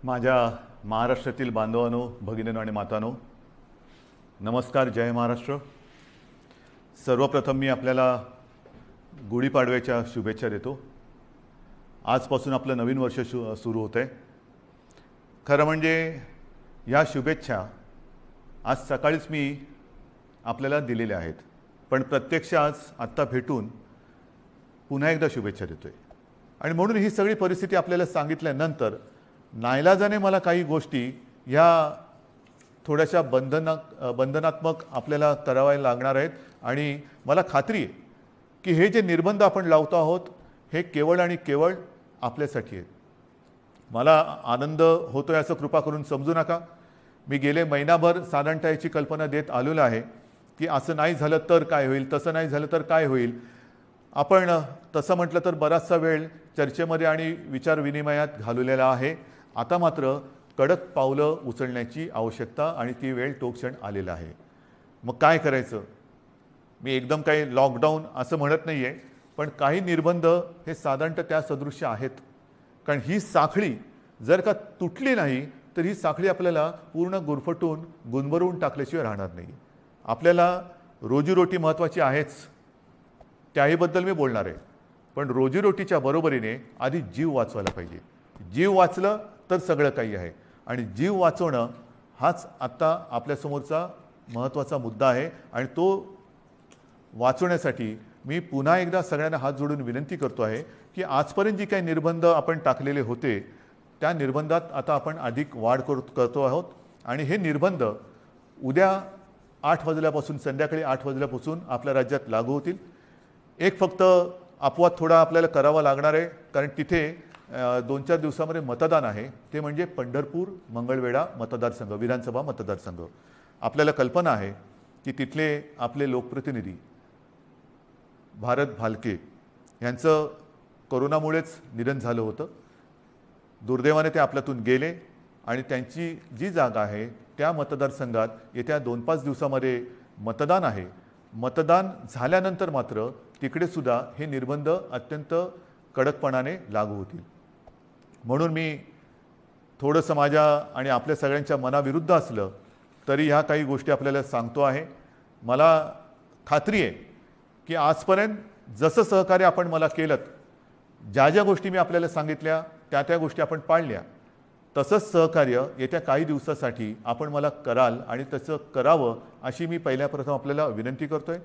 माझ्या महाराष्ट्रातील बांधवांनो, भगिनींनो आणि मातांनो, नमस्कार. जय महाराष्ट्र. सर्वप्रथम मी आपल्याला गुढीपाडव्याच्या शुभेच्छा देतो. आजपासून आपलं नवीन वर्ष सुरू होतं आहे. खरं म्हणजे या शुभेच्छा आज सकाळीच मी आपल्याला दिलेल्या आहेत, पण प्रत्यक्ष आज आत्ता भेटून पुन्हा एकदा शुभेच्छा देतो आहे. आणि म्हणून ही सगळी परिस्थिती आपल्याला सांगितल्यानंतर नाईलाजाने मला काही गोष्टी ह्या थोड्याशा बंधनात्मक आपल्याला कराव्या लागणार आहेत. आणि मला खात्री आहे की हे जे निर्बंध आपण लावतो आहोत हे केवळ आणि केवळ आपल्यासाठी आहेत. मला आनंद होतोय असं कृपा करून समजू नका. मी गेले महिनाभर साधारणतः याची कल्पना देत आलेलो आहे की असं नाही झालं तर काय होईल, तसं नाही झालं तर काय होईल. आपण तसं म्हटलं तर बराचसा वेळ चर्चेमध्ये आणि विचारविनिमयात घालवलेला आहे. आता मात्र कडक पावलं उचलण्याची आवश्यकता आणि ती वेळ तो क्षण आलेला आहे. मग काय करायचं? मी एकदम काही लॉकडाऊन असं म्हणत नाही आहे, पण काही निर्बंध हे साधारणतः त्या सदृश्य आहेत. कारण ही साखळी जर का तुटली नाही तर ही साखळी आपल्याला पूर्ण गुरफटून गुंबरून टाकल्याशिवाय राहणार नाही. आपल्याला रोजीरोटी महत्त्वाची आहेच, त्याहीबद्दल मी बोलणार आहे. पण रोजीरोटीच्या बरोबरीने आधी जीव वाचवायला पाहिजे. जीव वाचलं तर सगळं काही आहे. आणि जीव वाचवणं हाच आत्ता आपल्यासमोरचा महत्त्वाचा मुद्दा आहे. आणि तो वाचवण्यासाठी मी पुन्हा एकदा सगळ्यांना हात जोडून विनंती करतो आहे की आजपर्यंत जी काही निर्बंध आपण टाकलेले होते त्या निर्बंधात आता आपण अधिक वाढ करतो आहोत. आणि हे निर्बंध उद्या 8 वाजल्यापासून, संध्याकाळी 8 वाजल्यापासून आपल्या राज्यात लागू होतील. एक फक्त अपवाद थोडा आपल्याला करावा लागणार आहे, कारण तिथे 2-4 दिवसामध्ये मतदान आहे. ते म्हणजे पंढरपूर मंगळवेढा मतदारसंघ, विधानसभा मतदारसंघ. आपल्याला कल्पना आहे की तिथले आपले लोकप्रतिनिधी भारत भालके यांचं कोरोनामुळेच निधन झालं होतं. दुर्दैवाने ते आपल्यातून गेले आणि त्यांची जी जागा आहे त्या मतदारसंघात येत्या 2-5 दिवसामध्ये मतदान आहे. मतदान झाल्यानंतर मात्र तिकडे सुद्धा हे निर्बंध अत्यंत कडकपणाने लागू होतील. म्हणून मी थोडंसं माझ्या आणि आपल्या सगळ्यांच्या मनाविरुद्ध असलं तरी ह्या काही गोष्टी आपल्याला सांगतो आहे. मला खात्री आहे की आजपर्यंत जसं सहकार्य आपण मला केलं, ज्या ज्या गोष्टी मी आपल्याला सांगितल्या त्या गोष्टी आपण पाळल्या, तसंच सहकार्य येत्या काही दिवसासाठी आपण मला कराल आणि तसं करावं अशी मी पहिल्या प्रथम आपल्याला विनंती करतो आहे.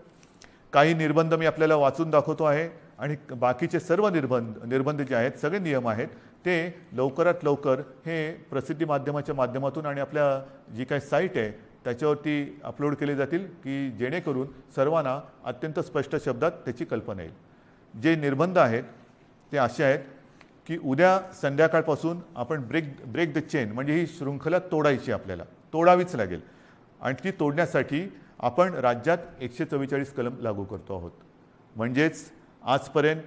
काही निर्बंध मी आपल्याला वाचून दाखवतो आहे आणि बाकीचे सर्व निर्बंध जे आहेत, सगळे नियम आहेत, ते लवकरात लवकर हे प्रसिद्धी माध्यमाच्या माध्यमातून आणि आपल्या जी काही साईट आहे त्याच्यावरती अपलोड केले जातील की जेणेकरून सर्वांना अत्यंत स्पष्ट शब्दात त्याची कल्पना येईल. जे निर्बंध आहेत ते असे आहेत की उद्या संध्याकाळपासून आपण ब्रेक द चेन म्हणजे ही शृंखला तोडायची, आपल्याला तोडावीच लागेल. आणि ती तोडण्यासाठी आपण राज्यात 144 कलम लागू करतो आहोत. म्हणजेच आजपर्यंत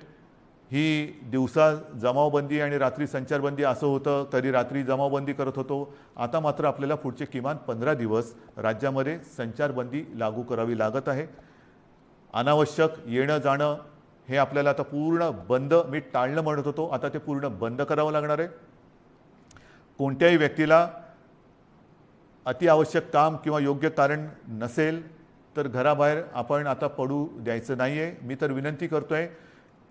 ही दिवसा जमावबंदी आणि रात्री संचारबंदी असं होतं, कधी रात्री जमावबंदी करत होतो. आता मात्र आपल्याला पुढचे किमान 15 दिवस राज्यामध्ये संचारबंदी लागू करावी लागत आहे. अनावश्यक येणं जाणं हे आपल्याला आता पूर्ण बंद, मी टाळणं म्हणत होतो, आता ते पूर्ण बंद करावं लागणार आहे. कोणत्याही व्यक्तीला अतिआवश्यक काम किंवा योग्य कारण नसेल तर घराबाहेर आपण आता पडू द्यायचं नाही आहे. मी तर विनंती करतो आहे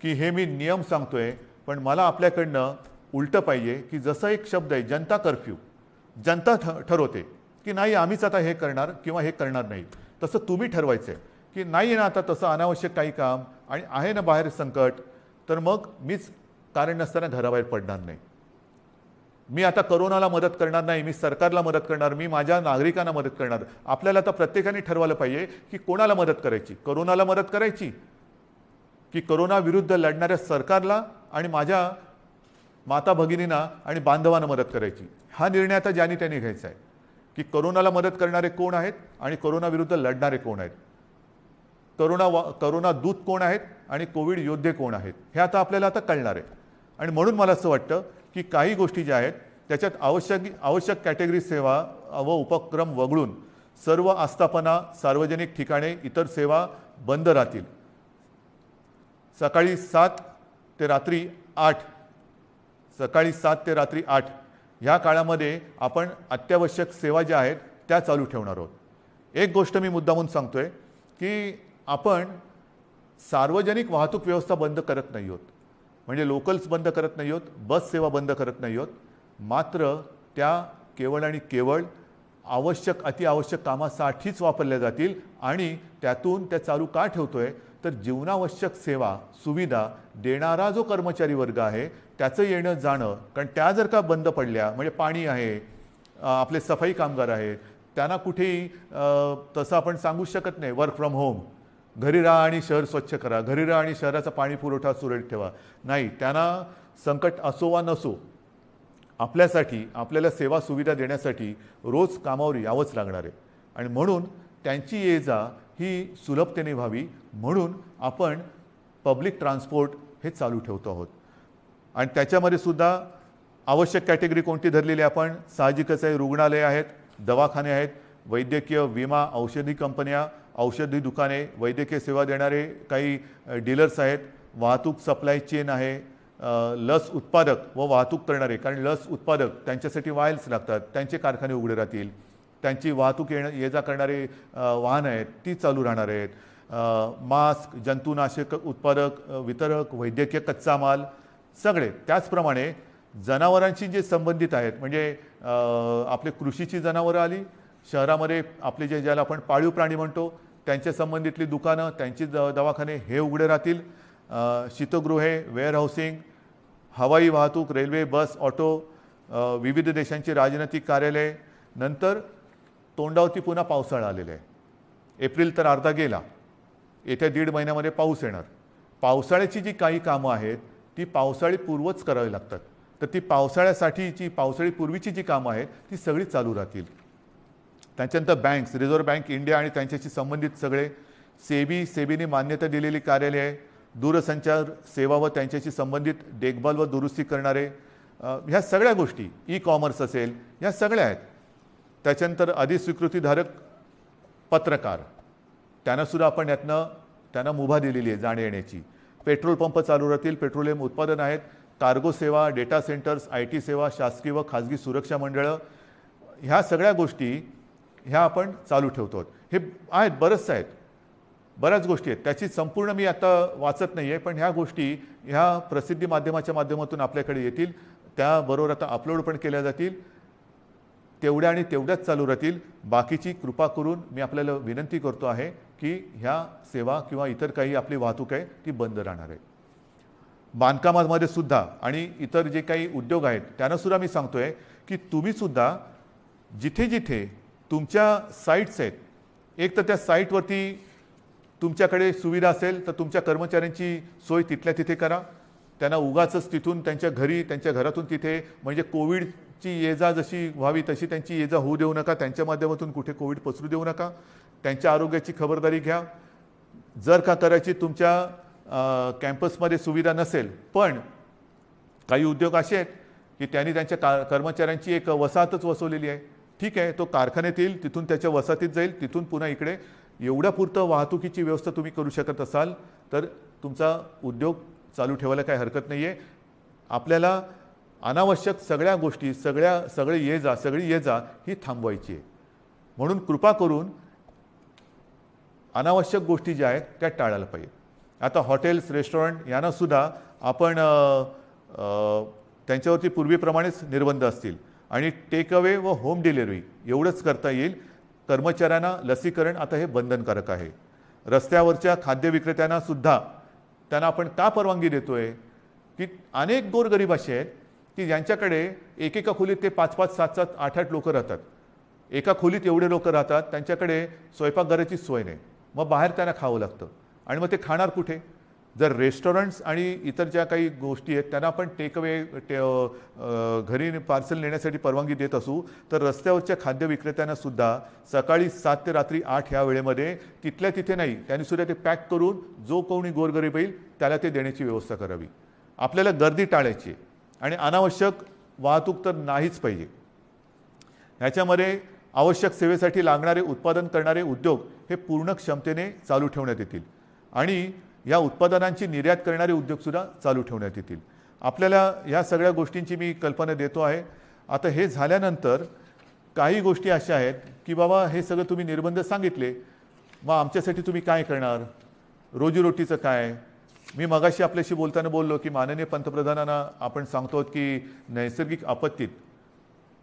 की हे मी नियम सांगतो आहे, पण मला आपल्याकडनं उलटं पाहिजे की जसं एक शब्द आहे जनता कर्फ्यू, जनता ठरवते की नाही आम्हीच आता हे करणार किंवा हे करणार नाही, तसं तुम्ही ठरवायचं आहे की नाही ना आता तसं अनावश्यक काही काम आणि आहे ना बाहेर संकट, तर मग मीच कारण नसताना घराबाहेर पडणार नाही. मी आता करोनाला मदत करणार नाही, मी सरकारला मदत करणार, मी माझ्या नागरिकांना मदत करणार. आपल्याला आता प्रत्येकाने ठरवलं पाहिजे की कोणाला मदत करायची, करोनाला मदत करायची की करोना विरुद्ध लढणाऱ्या सरकारला आणि माझ्या माता भगिनींना आणि बांधवांना मदत करायची. हा निर्णय आता ज्याने त्यांनी घ्यायचा आहे की करोनाला मदत करणारे कोण आहेत आणि करोना विरुद्ध लढणारे कोण आहेत, करोना दूत कोण आहेत आणि कोविड योद्धे कोण आहेत, हे आता आपल्याला आता कळणार आहे. आणि म्हणून मला असं वाटतं की काही गोष्टी ज्या आहेत त्याच्यात आवश्यक कॅटेगरी सेवा व उपक्रम वगळून सर्व आस्थापना, सार्वजनिक ठिकाणे, इतर सेवा बंद राहतील. सकाळी 7 ते रात्री 8, सकाळी 7 ते रात्री 8 ह्या काळामध्ये आपण अत्यावश्यक सेवा ज्या आहेत त्या चालू ठेवणार आहोत. एक गोष्ट मी मुद्दामून सांगतोय की आपण सार्वजनिक वाहतूक व्यवस्था बंद करत नाही आहोत, म्हणजे लोकल्स बंद करत नाही आहोत, बस सेवा बंद करत नाही आहोत. मात्र त्या केवळ आणि केवळ आवश्यक अतिआवश्यक कामासाठीच वापरल्या जातील. आणि त्यातून त्या चालू का ठेवतोय तर जीवनावश्यक सेवा सुविधा देणारा जो कर्मचारी वर्ग आहे त्याचं येणं जाणं, कारण त्या जर का बंद पडल्या म्हणजे पाणी आहे, आपले सफाई कामगार आहेत, त्यांना कुठेही तसं आपण सांगू शकत नाही वर्क फ्रॉम होम, घरी राहा आणि शहर स्वच्छ करा, घरी राहा आणि शहराचा पाणी पुरवठा सुरळीत ठेवा. नाही, त्यांना संकट असो वा नसो आपल्यासाठी आपल्याला सेवा सुविधा देण्यासाठी रोज कामावर यावंच लागणार आहे. आणि म्हणून त्यांची ये जा ही सुलभतेने व्हावी म्हणून आपण पब्लिक ट्रान्सपोर्ट हे चालू ठेवतो आहोत. आणि त्याच्यामध्ये सुद्धा आवश्यक कॅटेगरी कोणती धरलेली आपण साहजिकच आहे, रुग्णालय आहेत, दवाखाने आहेत, वैद्यकीय विमा, औषधी कंपन्या, औषधी दुकाने, वैद्यकीय सेवा देणारे काही डीलर्स आहेत, वाहतूक सप्लाय चेन आहे, लस उत्पादक व वाहतूक करणारे, कारण लस उत्पादक त्यांच्यासाठी वायल्स लागतात, त्यांचे कारखाने उघडे राहतील, त्यांची वाहतूक ये जा करणारे वाहन आहेत ती चालू राहणार आहेत. मास्क, जंतुनाशक उत्पादक, वितरक, वैद्यकीय कच्चा माल सगळे. त्याचप्रमाणे जनावरांशी जे संबंधित आहेत म्हणजे आपले कृषीची जनावरं आली, शहरामध्ये आपले जे ज्याला आपण पाळीव प्राणी म्हणतो त्यांच्या संबंधितली दुकानं, त्यांची दवाखाने हे उघडे राहतील. शीतगृहे, वेअरहाऊसिंग, हवाई वाहतूक, रेल्वे, बस, ऑटो, विविध देशांची राजनैतिक कार्यालय. नंतर तोंडावरती पुन्हा पावसाळा आलेला आहे. एप्रिल तर अर्धा गेला, येत्या 1.5 महिन्यामध्ये पाऊस येणार. पावसाळ्याची जी काही कामं आहेत ती पावसाळीपूर्वच करावी लागतात. तर ती पावसाळ्यासाठीची पावसाळीपूर्वीची जी कामं आहेत ती सगळी चालू राहतील. त्याच्यानंतर बँक्स, रिझर्व्ह बँक इंडिया आणि त्यांच्याशी संबंधित सगळे, सेबीने मान्यता दिलेली कार्यालय आहे, दूरसंचार सेवा व त्यांच्याशी संबंधित देखभाल व दुरुस्ती करणारे, ह्या सगळ्या गोष्टी, ई कॉमर्स असेल, ह्या सगळ्या आहेत. त्याच्यानंतर अधिस्वीकृतीधारक पत्रकार, त्यांनासुद्धा आपण यातनं त्यांना मुभा दिलेली आहे जाण्या येण्याची. पेट्रोल पंप चालू राहतील, पेट्रोलियम उत्पादन आहेत, कार्गो सेवा, डेटा सेंटर्स, IT सेवा, शासकीय व खाजगी सुरक्षा मंडळं, ह्या सगळ्या गोष्टी ह्या आपण चालू ठेवतो. हे आहेत, बऱ्याच गोष्टी आहेत. त्याची संपूर्ण मी आता वाचत नाही आहे, पण ह्या गोष्टी ह्या प्रसिद्धी माध्यमाच्या माध्यमातून आपल्याकडे येतील. त्याबरोबर आता अपलोड पण केल्या जातील. तेवढ्या आणि तेवढ्याच चालू राहतील. बाकीची कृपा करून मी आपल्याला विनंती करतो आहे की ह्या सेवा किंवा इतर काही आपली वाहतूक आहे ती बंद राहणार आहे. बांधकामामध्ये सुद्धा आणि इतर जे काही उद्योग आहेत त्यांनासुद्धा मी सांगतोय की तुम्हीसुद्धा जिथे जिथे तुमच्या साईट्स आहेत, एक तर त्या साईटवरती तुमच्याकडे सुविधा असेल तर तुमच्या कर्मचाऱ्यांची सोय तिथल्या तिथे करा. त्यांना उगाचच तिथून त्यांच्या घरी, त्यांच्या घरातून तिथे, म्हणजे कोविडची ये जा जशी व्हावी तशी त्यांची ये जा होऊ देऊ नका. त्यांच्या माध्यमातून कुठे कोविड पसरू देऊ नका. त्यांच्या आरोग्याची खबरदारी घ्या. जर का करायची तुमच्या कॅम्पसमध्ये सुविधा नसेल, पण काही उद्योग असे आहेत की त्यांनी त्यांच्या कर्मचाऱ्यांची एक वसाहतच वसवलेली आहे. ठीक आहे, तो कारखान्यात येईल, तिथून त्याच्या वसाहतीत जाईल, तिथून पुन्हा इकडे. एवढ्यापुरतं वाहतुकीची व्यवस्था तुम्ही करू शकत असाल तर तुमचा उद्योग चालू ठेवायला काही हरकत नाही आहे. आपल्याला अनावश्यक सगळ्या गोष्टी, सगळी ये जा ही थांबवायची आहे. म्हणून कृपा करून अनावश्यक गोष्टी ज्या आहेत त्या टाळायला पाहिजे. आता हॉटेल्स, रेस्टॉरंट यांनासुद्धा आपण त्यांच्यावरती पूर्वीप्रमाणेच निर्बंध असतील आणि टेक अवे व होम डिलिव्हरी एवढंच करता येईल. कर्मचाऱ्यांना लसीकरण आता हे बंधनकारक आहे. रस्त्यावरच्या खाद्य विक्रेत्यांना सुद्धा त्यांना आपण का परवानगी देतोय की अनेक गोरगरीब असे आहेत की ज्यांच्याकडे एकेका खोलीत ते 5-5, 7-7, 8-8 लोक राहतात. एका खोलीत एवढे लोक राहतात, त्यांच्याकडे स्वयंपाकघराची सोय नाही, मग बाहेर त्यांना खावं लागतं. आणि मग ते खाणार कुठे? जर रेस्टॉरंट्स आणि इतर ज्या काही गोष्टी आहेत त्यांना आपण टेक अवे घरी पार्सल नेण्यासाठी परवानगी देत असू, तर रस्त्यावरच्या खाद्य विक्रेत्यांना सुद्धा सकाळी 7 ते रात्री 8 ह्या वेळेमध्ये तिथल्या तिथे नाही, त्यांनी सुद्धा ते पॅक करून जो कोणी गोरगरीब येईल त्याला ते देण्याची व्यवस्था करावी. आपल्याला गर्दी टाळायची आणि अनावश्यक वाहतूक तर नाहीच पाहिजे. ह्याच्यामध्ये आवश्यक सेवेसाठी लागणारे उत्पादन करणारे उद्योग हे पूर्ण क्षमतेने चालू ठेवण्यात येतील आणि या उत्पादनांची निर्यात करणारे उद्योगसुद्धा चालू ठेवण्यात येतील. आपल्याला ह्या सगळ्या गोष्टींची मी कल्पना देतो आहे. आता हे झाल्यानंतर काही गोष्टी अशा आहेत की बाबा हे सगळं तुम्ही निर्बंध सांगितले, मग आमच्यासाठी तुम्ही काय करणार, रोजीरोटीचं काय. मी मगाशी आपल्याशी बोलताना बोललो की माननीय पंतप्रधानांना आपण सांगतो की नैसर्गिक आपत्तीत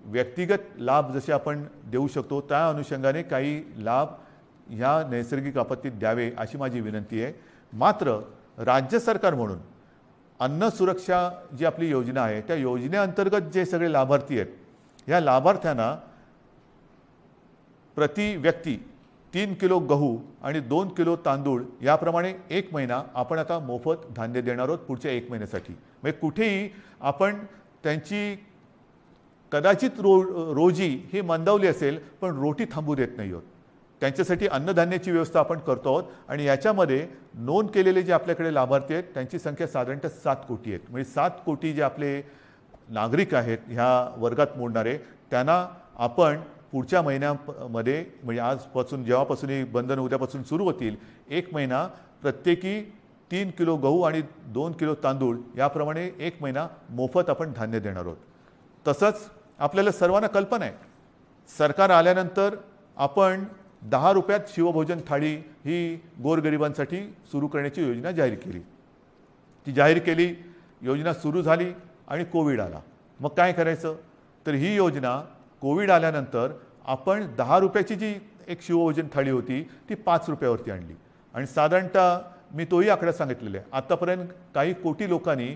व्यक्तिगत लाभ जसे आपण देऊ शकतो त्या अनुषंगाने काही लाभ ह्या नैसर्गिक आपत्तीत द्यावे अशी माझी विनंती आहे. मात्र राज्य सरकार म्हणून अन्न सुरक्षा जी आपली योजना आहे त्या योजनेअंतर्गत जे सगळे लाभार्थी आहेत या लाभार्थ्यांना प्रति व्यक्ती 3 किलो गहू आणि 2 किलो तांदूळ याप्रमाणे 1 महिना आपण आता मोफत धान्य देणार आहोत पुढच्या 1 महिन्यासाठी. म्हणजे कुठेही आपण त्यांची कदाचित रोजी ही मंदावली असेल पण रोटी थांबू देत नाही आहोत. त्यांच्यासाठी अन्नधान्याची व्यवस्था आपण करतो आहोत आणि याच्यामध्ये नोंद केलेले जे आपल्याकडे लाभार्थी आहेत त्यांची संख्या साधारणतः 7 कोटी आहेत. म्हणजे 7 कोटी जे आपले नागरिक आहेत ह्या वर्गात मोडणारे त्यांना आपण पुढच्या महिन्यामध्ये म्हणजे आजपासून जेव्हापासून ही बंधन उद्यापासून सुरू होतील 1 महिना प्रत्येकी 3 किलो गहू आणि 2 किलो तांदूळ याप्रमाणे 1 महिना मोफत आपण धान्य देणार आहोत. तसंच आपल्याला सर्वांना कल्पना आहे सरकार आल्यानंतर आपण 10 रुपयात शिवभोजन थाळी ही गोरगरिबांसाठी सुरू करण्याची योजना जाहीर केली. ती जाहीर केली, योजना सुरू झाली आणि कोविड आला. मग काय करायचं, तर ही योजना कोविड आल्यानंतर आपण 10 रुपयाची जी एक शिवभोजन थाळी होती ती 5 रुपयावरती आणली आणि साधारणतः मी तोही आकडा सांगितलेला आहे. आतापर्यंत काही कोटी लोकांनी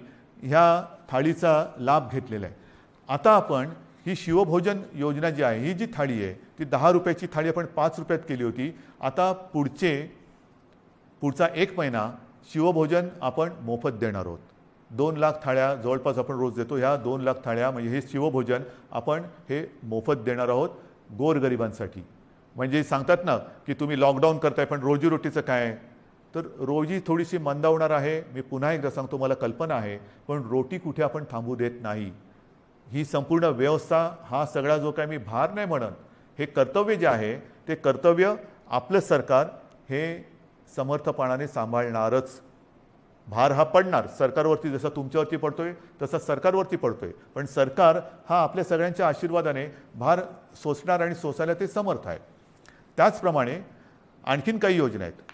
ह्या थाळीचा लाभ घेतलेला आहे. आता आपण ही शिवभोजन योजना जी आहे ही जी थाळी आहे ती 10 रुपयाची थाळी आपण 5 रुपयात केली होती. आता पुढचा 1 महिना शिवभोजन आपण मोफत देणार आहोत. 2 लाख थाळ्या जवळपास आपण रोज देतो. ह्या 2 लाख थाळ्या म्हणजे हे शिवभोजन आपण हे मोफत देणार आहोत गोरगरिबांसाठी. म्हणजे सांगतात ना की तुम्ही लॉकडाऊन करताय पण रोजीरोटीचं काय, तर रोजी थोडीशी मंदावणार आहे. मी पुन्हा एकदा सांगतो मला कल्पना आहे पण रोटी कुठे आपण थांबू देत नाही. ही संपूर्ण व्यवस्था हा सगळा जो काय मी भार नाही म्हणत, हे कर्तव्य जे आहे ते कर्तव्य आपलं सरकार हे समर्थपणाने सांभाळणारच. भार हा पडणार सरकारवरती, जसा तुमच्यावरती पडतोय तसा सरकारवरती पडतोय, पण सरकार हा आपल्या सगळ्यांच्या आशीर्वादाने भार सोसणार आणि सोसायला ते समर्थ आहे. त्याचप्रमाणे आणखीन काही योजना आहेत.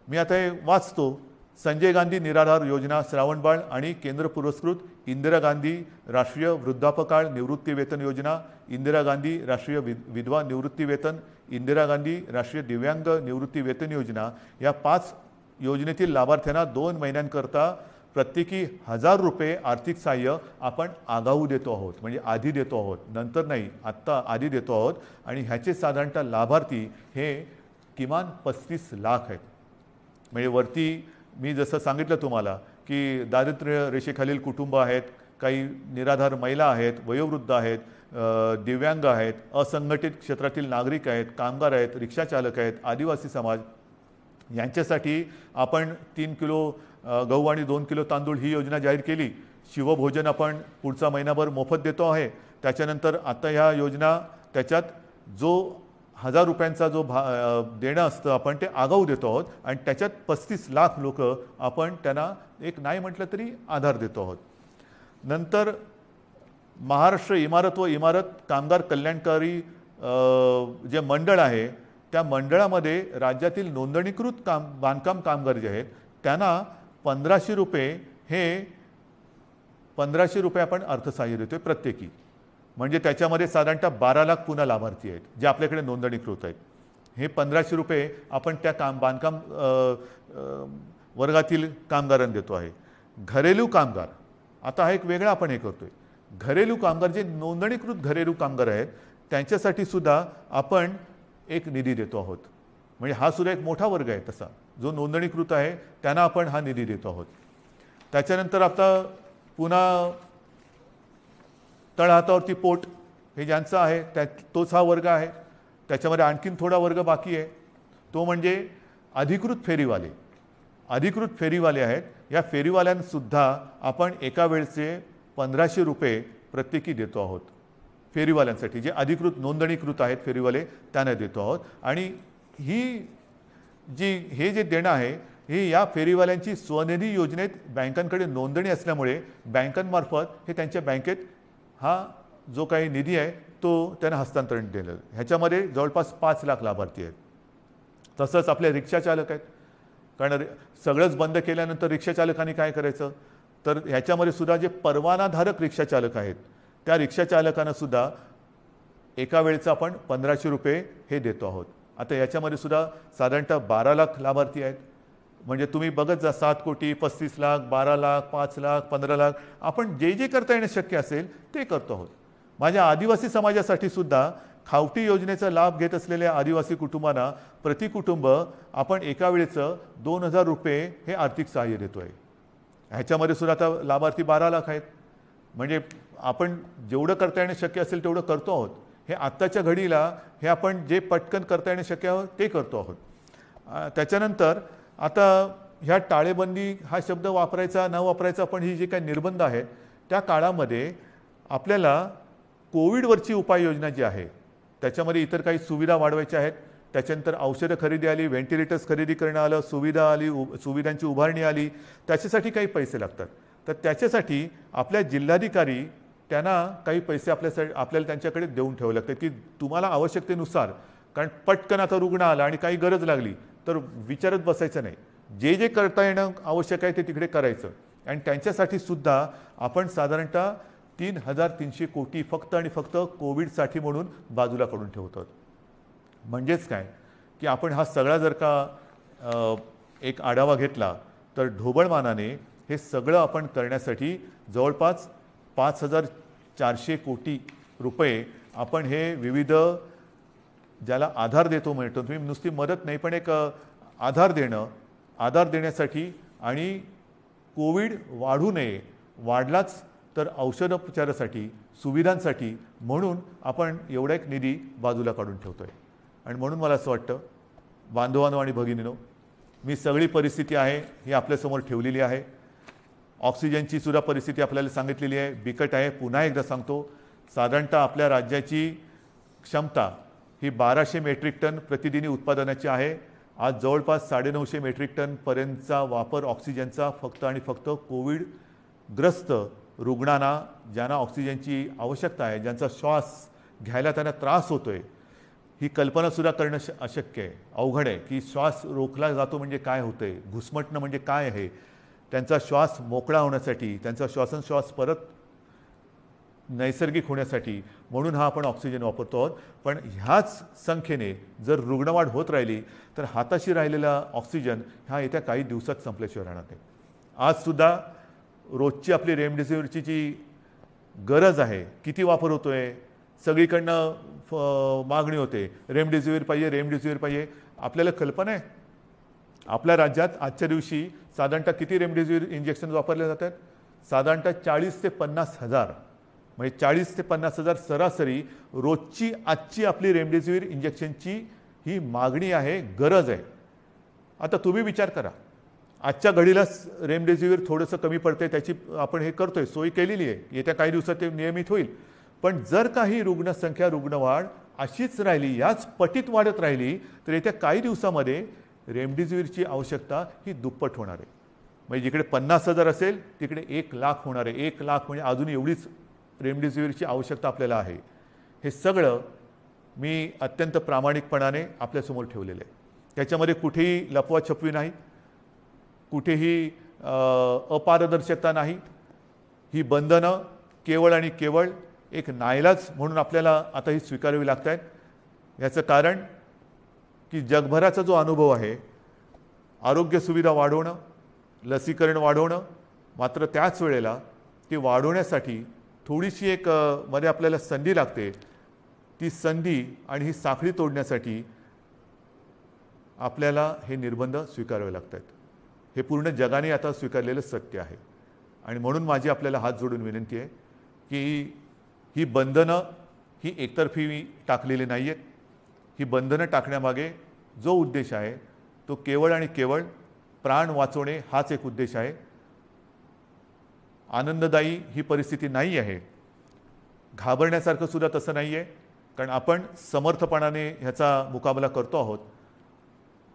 मी आता हे वाचतो. संजय गांधी निराधार योजना श्रावणबाळ आणि केंद्र पुरस्कृत इंदिरा गांधी राष्ट्रीय वृद्धापकाळ निवृत्ती वेतन योजना, इंदिरा गांधी राष्ट्रीय विधवा निवृत्ती वेतन, इंदिरा गांधी राष्ट्रीय दिव्यांग निवृत्ती वेतन योजना या 5 योजनेतील लाभार्थ्यांना 2 महिन्यांकरता प्रत्येकी 1000 रुपये आर्थिक सहाय्य आपण आगाऊ देतो आहोत. म्हणजे आधी देतो आहोत, नंतर नाही, आत्ता आधी देतो आहोत. आणि ह्याचे साधारणतः लाभार्थी हे किमान 35 लाख आहेत. म्हणजे वरती मी जसं सांगितलं तुम्हाला की दारिद्र्य रेषेखालील कुटुंब आहेत, काही निराधार महिला आहेत, वयोवृद्ध आहेत, दिव्यांग आहेत, असंघटित क्षेत्रातील नागरिक आहेत, कामगार आहेत, रिक्षाचालक आहेत, आदिवासी समाज यांच्यासाठी आपण 3 किलो गहू आणि 2 किलो तांदूळ ही योजना जाहीर केली. शिवभोजन आपण पुढचा महिनाभर मोफत देतो आहे. त्याच्यानंतर आता ह्या योजना त्याच्यात जो 1000 रुपयांचा जो देणं असतं आपण ते आगाऊ देतो आहोत आणि त्याच्यात 35 लाख लोक आपण त्यांना एक नाही म्हटलं तरी आधार देतो आहोत. नंतर महाराष्ट्र इमारत व इमारत कामगार कल्याणकारी जे मंडळ आहे त्या मंडळामध्ये राज्यातील नोंदणीकृत बांधकाम कामगार जे आहेत त्यांना 1500 रुपये हे 1500 रुपये आपण अर्थसहाय्य देतोय प्रत्येकी. म्हणजे त्याच्यामध्ये साधारणतः 12 लाख पुन्हा लाभार्थी आहेत जे आपल्याकडे नोंदणीकृत आहेत. हे 1500 रुपये आपण त्या बांधकाम वर्गातील कामगारांना देतो आहे. घरेलू कामगार आता हा एक वेगळा आपण हे करतोय. घरेलू कामगार जे नोंदणीकृत घरेलू कामगार आहेत त्यांच्यासाठी सुद्धा आपण एक निधी देतो आहोत. म्हणजे हा सुद्धा एक मोठा वर्ग आहे तसा जो नोंदणीकृत आहे त्यांना आपण हा निधी देतो आहोत. त्याच्यानंतर आता पुन्हा तळहातावरती पोट हे ज्यांचं आहे तोच हा वर्ग आहे. त्याच्यामध्ये आणखीन थोडा वर्ग बाकी आहे तो म्हणजे अधिकृत फेरीवाले. अधिकृत फेरीवाले आहेत. या फेरीवाल्यांसुद्धा आपण एका वेळचे 1500 रुपये प्रत्येकी देतो आहोत. फेरीवाल्यांसाठी जे अधिकृत नोंदणीकृत आहेत फेरीवाले त्यांना देतो आहोत. आणि हे जे देणं आहे हे या फेरीवाल्यांची स्वनिधी योजनेत बँकांकडे नोंदणी असल्यामुळे बँकांमार्फत हे त्यांच्या बँकेत हा जो काही निधी आहे तो त्यांना हस्तांतरण केलं. ह्याच्यामध्ये जवळपास 5 लाख लाभार्थी आहेत. तसंच आपले रिक्षा चालक आहेत, कारण सगळंच बंद केल्यानंतर रिक्षा चालकांनी काय करायचं, तर ह्याच्यामध्ये सुद्धा जे परवानाधारक रिक्षा चालक आहेत त्या रिक्षा चालकांना सुद्धा एका वेळेचं आपण 1500 रुपये हे देतो आहोत. आता याच्यामध्ये सुद्धा साधारणतः 12 लाख लाभार्थी आहेत. म्हणजे तुम्ही बघत जा, 7 कोटी 35 लाख, 12 लाख, 5 लाख, 15 लाख, आपण जे जे करता येणं शक्य असेल ते करतो आहोत. माझ्या आदिवासी समाजासाठी सुद्धा खावटी योजनेचा लाभ घेत असलेल्या आदिवासी कुटुंबांना प्रति कुटुंब आपण एका वेळेचं 2000 रुपये हे आर्थिक सहाय्य देतो आहे. ह्याच्यामध्ये सुद्धा आता लाभार्थी 12 लाख आहेत. म्हणजे आपण जेवढं करता येणं शक्य असेल तेवढं करतो आहोत. हे आत्ताच्या घडीला हे आपण जे पटकन करता येणं शक्य आहे ते करतो आहोत. त्याच्यानंतर आता ह्या टाळेबंदी हा शब्द वापरायचा न वापरायचा, पण ही जे काही निर्बंध आहेत त्या काळामध्ये आपल्याला कोविडवरची उपाययोजना जी आहे त्याच्यामध्ये इतर काही सुविधा वाढवायच्या आहेत. त्याच्यानंतर औषधं खरेदी आली, व्हेंटिलेटर्स खरेदी करणं आलं, सुविधा आली, सुविधांची उभारणी आली, त्याच्यासाठी काही पैसे लागतात. तर त्याच्यासाठी आपल्या जिल्हाधिकारी त्यांना काही पैसे आपल्याला त्यांच्याकडे देऊन ठेवावे लागतात की तुम्हाला आवश्यकतेनुसार, कारण पटकन आता रुग्ण आला आणि काही गरज लागली तर विचारत बसायचं नाही, जे जे करता येणं आवश्यक आहे ते तिकडे करायचं. आणि त्यांच्यासाठी सुद्धा आपण साधारणतः 3300 कोटी फक्त आणि फक्त कोविडसाठी म्हणून बाजूला काढून ठेवतो. म्हणजेच काय की आपण हा सगळा जर का एक आढावा घेतला तर ढोबळमानाने हे सगळं आपण करण्यासाठी जवळपास 5400 कोटी रुपये आपण हे विविध ज्याला आधार देतो म्हणतो, तुम्ही नुसती मदत नाही पण एक आधार देण्यासाठी आणि कोविड वाढू नये, वाढलाच तर औषधोपचारासाठी, सुविधांसाठी म्हणून आपण एवढा एक निधी बाजूला काढून ठेवतो आहे. आणि म्हणून मला असं वाटतं बांधवांनो आणि भगिनींनो, मी सगळी परिस्थिती आहे ही आपल्यासमोर ठेवलेली आहे. ऑक्सिजनची सुद्धा परिस्थिती आपल्याला सांगितलेली आहे, बिकट आहे. पुन्हा एकदा सांगतो, साधारणतः आपल्या राज्याची क्षमता ही 1200 मेट्रिक टन प्रतिदिनी उत्पादनाची आहे. आज जवळपास 950 मेट्रिक टनपर्यंतचा वापर ऑक्सिजनचा फक्त आणि फक्त कोविडग्रस्त रुग्णांना, ज्यांना ऑक्सिजनची आवश्यकता आहे, ज्यांचा श्वास घ्यायला त्यांना त्रास होतो आहे, ही कल्पनासुद्धा करणं अशक्य आहे, अवघड आहे की श्वास रोखला जातो म्हणजे काय होतं आहे, घुसमटणं म्हणजे काय आहे. त्यांचा श्वास मोकळा होण्यासाठी, त्यांचा श्वासोच्छ्वास परत नैसर्गिक होण्यासाठी म्हणून हा आपण ऑक्सिजन वापरतो आहोत. पण ह्याच संख्येने जर रुग्णवाढ होत राहिली तर हाताशी राहिलेला ऑक्सिजन हा येत्या काही दिवसात संपल्याशिवाय राहणार नाही. आजसुद्धा रोजची आपली रेमडेसिवीरची जी गरज आहे, किती वापर होतो आहे, सगळीकडनं मागणी होते, रेमडेसिवीर पाहिजे. आपल्याला कल्पना आहे आपल्या राज्यात आजच्या दिवशी साधारणतः किती रेमडेसिवीर इंजेक्शन वापरले जातात? साधारणतः 40 ते 50 हजार, म्हणजे 40 ते 50 हजार सरासरी रोजची आजची आपली रेमडेसिवीर इंजेक्शनची ही मागणी आहे, गरज आहे. आता तुम्ही विचार करा, आजच्या घडीला रेमडेसिवीर थोडंसं कमी पडते, त्याची आपण हे करतोय, सोयी केलेली आहे, येत्या काही दिवसात ते नियमित होईल. पण जर काही रुग्णसंख्या, रुग्णवाढ अशीच राहिली, याच पटीत वाढत राहिली तर येत्या काही दिवसामध्ये रेमडेसिवीरची आवश्यकता ही दुप्पट होणार आहे. म्हणजे जिकडे 50,000 असेल तिकडे 1 लाख होणार आहे. 1 लाख म्हणजे अजून एवढीच रेमडेसिवीरची आवश्यकता आपल्याला आहे. हे सगळं मी अत्यंत प्रामाणिकपणाने आपल्यासमोर ठेवलेलं आहे. त्याच्यामध्ये कुठेही लपवाछपवी नाही, कुठेही अपारदर्शकता नाही. ही बंधनं केवळ आणि केवळ एक नाईलाज म्हणून आपल्याला आता ही स्वीकारावी लागत आहेत. याचं कारण की जगभराचा जो अनुभव आहे, आरोग्य सुविधा वाढवणं, लसीकरण वाढवणं, मात्र त्याच वेळेला ती वाढवण्यासाठी थोडीशी एक मध्ये आपल्याला संधी लागते. ती संधी आणि ही साखळी तोडण्यासाठी आपल्याला हे निर्बंध स्वीकारावे लागतात. हे पूर्ण जगाने आता स्वीकारलेलं सत्य आहे. आणि म्हणून माझी आपल्याला हात जोडून विनंती आहे की ही बंधनं ही एकतर्फी टाकलेली नाही आहेत. ही बंधनं टाकण्यामागे जो उद्देश आहे तो केवळ आणि केवळ प्राण वाचवणे हाच एक उद्देश आहे. आनंददायी ही परिस्थिती नाही आहे, घाबरण्यासारखं सुद्धा तसं नाही आहे, कारण आपण समर्थपणाने ह्याचा मुकाबला करतो आहोत.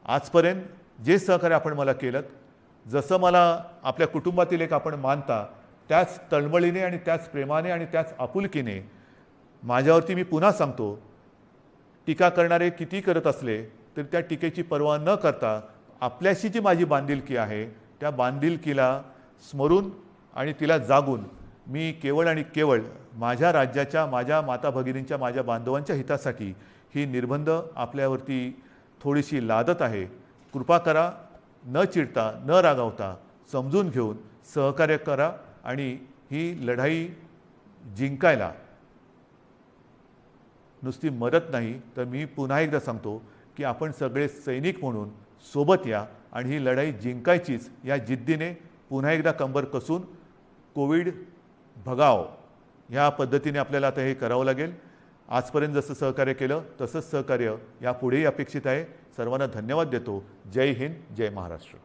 आजपर्यंत जे सहकार्य आपण मला केलं, जसं मला आपल्या कुटुंबातील एक आपण मानता, त्याच तळमळीने आणि त्याच प्रेमाने आणि त्याच आपुलकीने माझ्यावरती मी पुन्हा सांगतो, टीका करणारे किती करत असले तरी त्या टीकेची पर्वा न करता आपल्याशी जी माझी बांधिलकी आहे त्या बांधिलकीला स्मरून आणि तिला जागून मी केवळ आणि केवळ माझ्या राज्याच्या, माझ्या माता भगिनींच्या, माझ्या बांधवांच्या हितासाठी ही निर्बंध आपल्यावरती थोडीशी लादत आहे. कृपा करा, न चिडता, न रागावता, समजून घेऊन सहकार्य करा आणि ही लढाई जिंकायला नुसती मदत नाही तर मी पुन्हा एकदा सांगतो की आपण सगळे सैनिक म्हणून सोबत या आणि ही लढाई जिंकायचीच या जिद्दीने पुन्हा एकदा कंबर कसून कोविड भगाव ह्या पद्धतीने आपल्याला आता हे करावं लागेल. आजपर्यंत जसं सहकार्य केलं तसंच सहकार्य यापुढेही अपेक्षित आहे. सर्वांना धन्यवाद देतो. जय हिंद, जय महाराष्ट्र.